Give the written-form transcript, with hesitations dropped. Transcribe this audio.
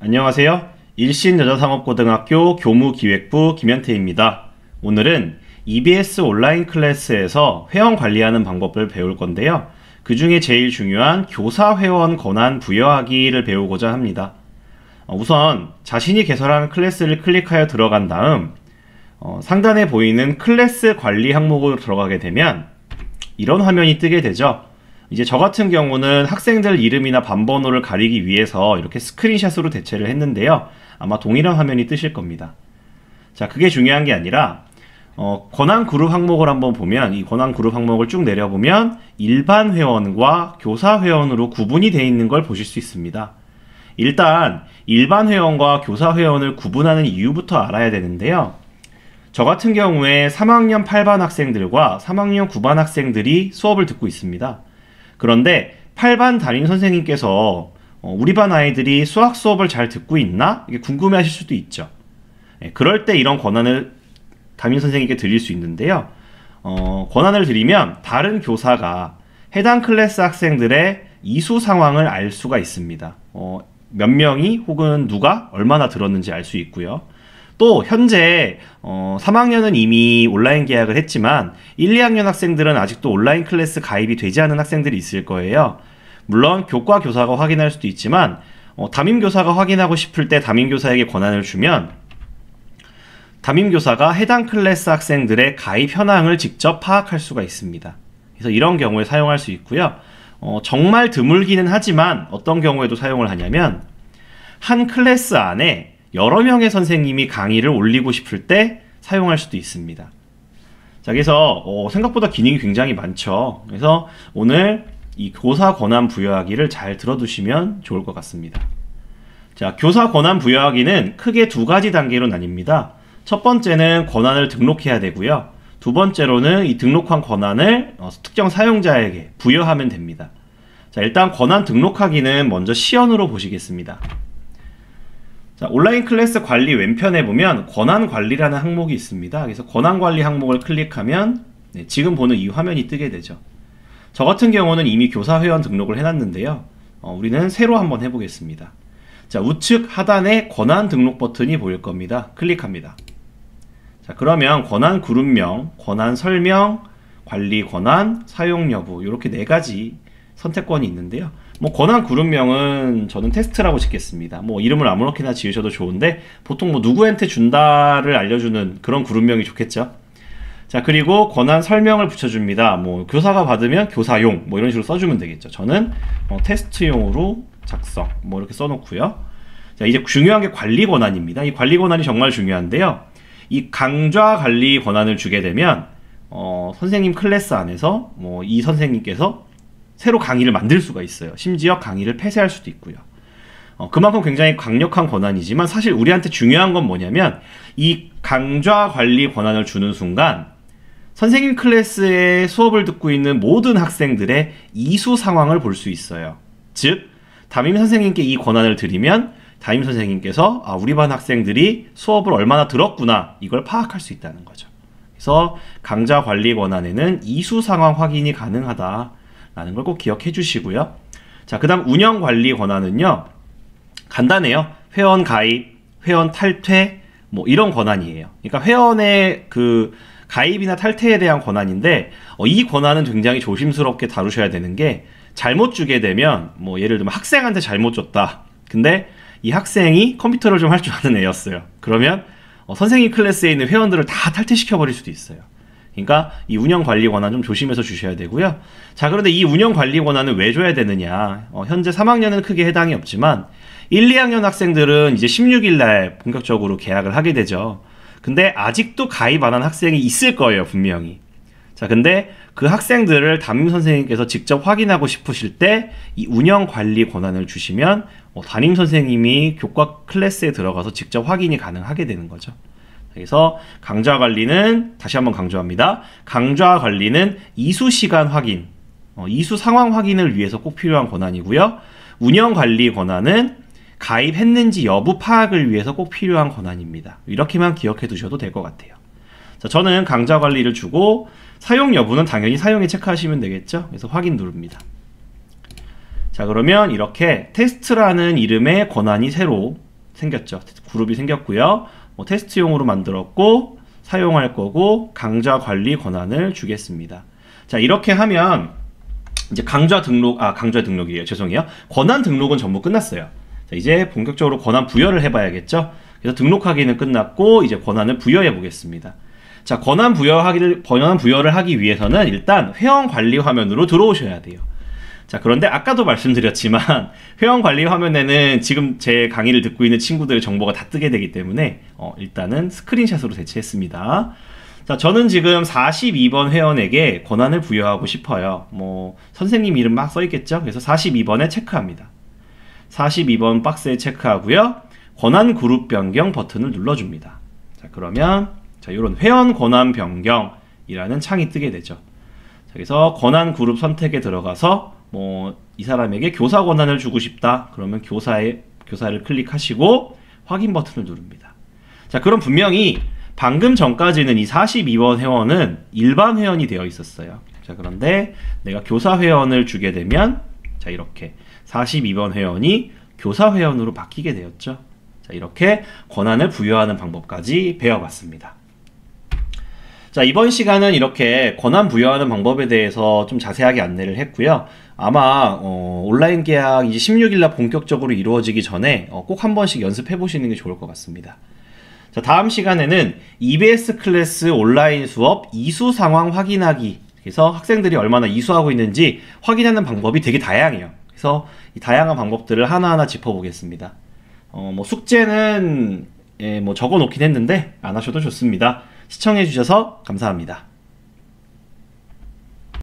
안녕하세요. 일신여자상업고등학교 교무기획부 김현태입니다. 오늘은 EBS 온라인 클래스에서 회원 관리하는 방법을 배울 건데요. 그 중에 제일 중요한 교사 회원 권한 부여하기를 배우고자 합니다. 우선 자신이 개설한 클래스를 클릭하여 들어간 다음 상단에 보이는 클래스 관리 항목으로 들어가게 되면 이런 화면이 뜨게 되죠. 이제 저 같은 경우는 학생들 이름이나 반번호를 가리기 위해서 이렇게 스크린샷으로 대체를 했는데요. 아마 동일한 화면이 뜨실 겁니다. 자, 그게 중요한 게 아니라 권한 그룹 항목을 한번 보면 이 권한 그룹 항목을 쭉 내려보면 일반 회원과 교사 회원으로 구분이 되어 있는 걸 보실 수 있습니다. 일단 일반 회원과 교사 회원을 구분하는 이유부터 알아야 되는데요. 저 같은 경우에 3학년 8반 학생들과 3학년 9반 학생들이 수업을 듣고 있습니다. 그런데 8반 담임 선생님께서 우리 반 아이들이 수학 수업을 잘 듣고 있나? 이게 궁금해 하실 수도 있죠. 그럴 때 이런 권한을 담임 선생님께 드릴 수 있는데요. 권한을 드리면 다른 교사가 해당 클래스 학생들의 이수 상황을 알 수가 있습니다. 몇 명이 혹은 누가 얼마나 들었는지 알 수 있고요. 또 현재 3학년은 이미 온라인 계약을 했지만 1, 2학년 학생들은 아직도 온라인 클래스 가입이 되지 않은 학생들이 있을 거예요. 물론 교과 교사가 확인할 수도 있지만 담임교사가 확인하고 싶을 때 담임교사에게 권한을 주면 담임교사가 해당 클래스 학생들의 가입 현황을 직접 파악할 수가 있습니다. 그래서 이런 경우에 사용할 수 있고요. 정말 드물기는 하지만 어떤 경우에도 사용을 하냐면 한 클래스 안에 여러 명의 선생님이 강의를 올리고 싶을 때 사용할 수도 있습니다. 자, 그래서 생각보다 기능이 굉장히 많죠. 그래서 오늘 이 교사 권한 부여하기를 잘 들어두시면 좋을 것 같습니다. 자, 교사 권한 부여하기는 크게 두 가지 단계로 나뉩니다. 첫 번째는 권한을 등록해야 되고요. 두 번째로는 이 등록한 권한을 특정 사용자에게 부여하면 됩니다. 자, 일단 권한 등록하기는 먼저 시연으로 보시겠습니다. 자, 온라인 클래스 관리 왼편에 보면 권한 관리라는 항목이 있습니다. 그래서 권한 관리 항목을 클릭하면 지금 보는 이 화면이 뜨게 되죠. 저 같은 경우는 이미 교사 회원 등록을 해놨는데요. 우리는 새로 한번 해보겠습니다. 자, 우측 하단에 권한 등록 버튼이 보일 겁니다. 클릭합니다. 자, 그러면 권한 그룹명, 권한 설명, 관리 권한, 사용 여부 이렇게 네 가지 선택권이 있는데요. 권한 그룹명은 저는 테스트라고 짓겠습니다. 이름을 아무렇게나 지으셔도 좋은데 보통 누구한테 준다를 알려주는 그런 그룹명이 좋겠죠. 자, 그리고 권한 설명을 붙여줍니다. 교사가 받으면 교사용 이런 식으로 써주면 되겠죠. 저는 테스트용으로 작성 이렇게 써놓고요. 자, 이제 중요한 게 관리 권한입니다. 이 관리 권한이 정말 중요한데요. 이 강좌 관리 권한을 주게 되면 선생님 클래스 안에서 이 선생님께서 새로 강의를 만들 수가 있어요. 심지어 강의를 폐쇄할 수도 있고요. 그만큼 굉장히 강력한 권한이지만 사실 우리한테 중요한 건 뭐냐면 이 강좌 관리 권한을 주는 순간 선생님 클래스에 수업을 듣고 있는 모든 학생들의 이수 상황을 볼 수 있어요. 즉 담임 선생님께 이 권한을 드리면 담임 선생님께서 우리 반 학생들이 수업을 얼마나 들었구나 이걸 파악할 수 있다는 거죠. 그래서 강좌 관리 권한에는 이수 상황 확인이 가능하다 라는 걸 꼭 기억해 주시고요. 자, 그 다음 운영 관리 권한은요, 간단해요. 회원 가입, 회원 탈퇴, 이런 권한이에요. 그러니까 회원의 그 가입이나 탈퇴에 대한 권한인데, 이 권한은 굉장히 조심스럽게 다루셔야 되는 게, 잘못 주게 되면, 예를 들면 학생한테 잘못 줬다. 근데 이 학생이 컴퓨터를 좀 할 줄 아는 애였어요. 그러면 선생님 클래스에 있는 회원들을 다 탈퇴시켜 버릴 수도 있어요. 그러니까 이 운영 관리 권한 좀 조심해서 주셔야 되고요. 자, 그런데 이 운영 관리 권한은 왜 줘야 되느냐? 현재 3학년은 크게 해당이 없지만 1, 2학년 학생들은 이제 16일 날 본격적으로 계약을 하게 되죠. 근데 아직도 가입 안 한 학생이 있을 거예요, 분명히. 자, 근데 그 학생들을 담임 선생님께서 직접 확인하고 싶으실 때 이 운영 관리 권한을 주시면 담임 선생님이 교과 클래스에 들어가서 직접 확인이 가능하게 되는 거죠. 그래서 강좌 관리는 다시 한번 강조합니다. 강좌 관리는 이수 시간 확인, 이수 상황 확인을 위해서 꼭 필요한 권한이고요. 운영 관리 권한은 가입했는지 여부 파악을 위해서 꼭 필요한 권한입니다. 이렇게만 기억해 두셔도 될 것 같아요. 자, 저는 강좌 관리를 주고 사용 여부는 당연히 사용에 체크하시면 되겠죠. 그래서 확인 누릅니다. 자, 그러면 이렇게 테스트라는 이름의 권한이 새로 생겼죠. 그룹이 생겼고요. 뭐 테스트용으로 만들었고 사용할 거고 강좌 관리 권한을 주겠습니다. 자, 이렇게 하면 이제 강좌 등록이에요. 죄송해요. 권한 등록은 전부 끝났어요. 자, 이제 본격적으로 권한 부여를 해봐야겠죠. 그래서 등록하기는 끝났고 이제 권한을 부여해 보겠습니다. 자, 권한 부여를 하기 위해서는 일단 회원 관리 화면으로 들어오셔야 돼요. 자, 그런데 아까도 말씀드렸지만 회원 관리 화면에는 지금 제 강의를 듣고 있는 친구들의 정보가 다 뜨게 되기 때문에 일단은 스크린샷으로 대체했습니다. 자, 저는 지금 42번 회원에게 권한을 부여하고 싶어요. 뭐 선생님 이름 막 써있겠죠? 그래서 42번에 체크합니다. 42번 박스에 체크하고요. 권한 그룹 변경 버튼을 눌러줍니다. 자, 그러면 자, 이런 회원 권한 변경이라는 창이 뜨게 되죠. 자, 그래서 권한 그룹 선택에 들어가서 뭐 이 사람에게 교사 권한을 주고 싶다. 그러면 교사를 클릭하시고 확인 버튼을 누릅니다. 자, 그럼 분명히 방금 전까지는 이 42번 회원은 일반 회원이 되어 있었어요. 자, 그런데 내가 교사 회원을 주게 되면 자, 이렇게 42번 회원이 교사 회원으로 바뀌게 되었죠. 자, 이렇게 권한을 부여하는 방법까지 배워봤습니다. 자, 이번 시간은 이렇게 권한 부여하는 방법에 대해서 좀 자세하게 안내를 했고요. 아마 온라인 계약 이제 16일날 본격적으로 이루어지기 전에 꼭 한 번씩 연습해 보시는 게 좋을 것 같습니다. 자, 다음 시간에는 EBS 클래스 온라인 수업 이수 상황 확인하기. 그래서 학생들이 얼마나 이수하고 있는지 확인하는 방법이 되게 다양해요. 그래서 이 다양한 방법들을 하나하나 짚어보겠습니다. 뭐 숙제는 뭐 적어 놓긴 했는데 안 하셔도 좋습니다. 시청해 주셔서 감사합니다.